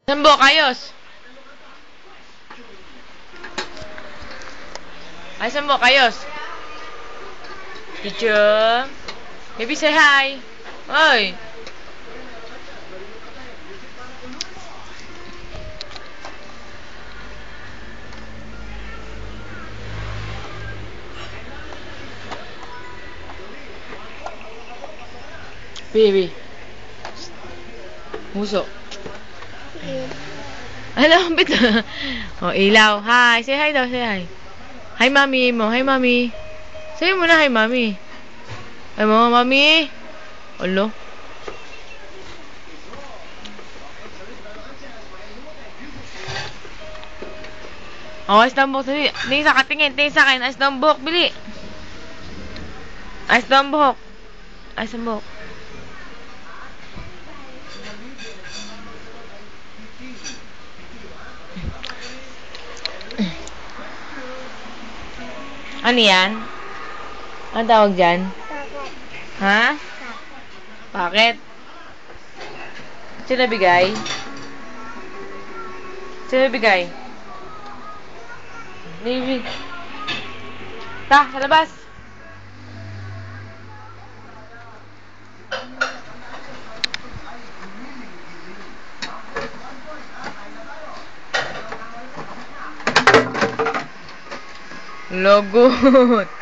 Sambok, ayos. Ay, Sambok, ayos. Teacher. Baby, say hi. Oy. Baby. Muso. Ano, bit. Oh, ilaw. Hi. Say hi daw, say hi. Hi, mami mo. Hi, mami. Say mo na, hi, mami. Ay, mo, mami. Olo. Oh, ice dambok. Tingin sa katingin. Tingin sa akin. Ice dambok. Bili. Ice dambok. Ice dambok. Ano yan? Ano tawag dyan? Ha? Bakit? Sino bigay? Sino bigay? Navy. Ta, sa labas. Logot.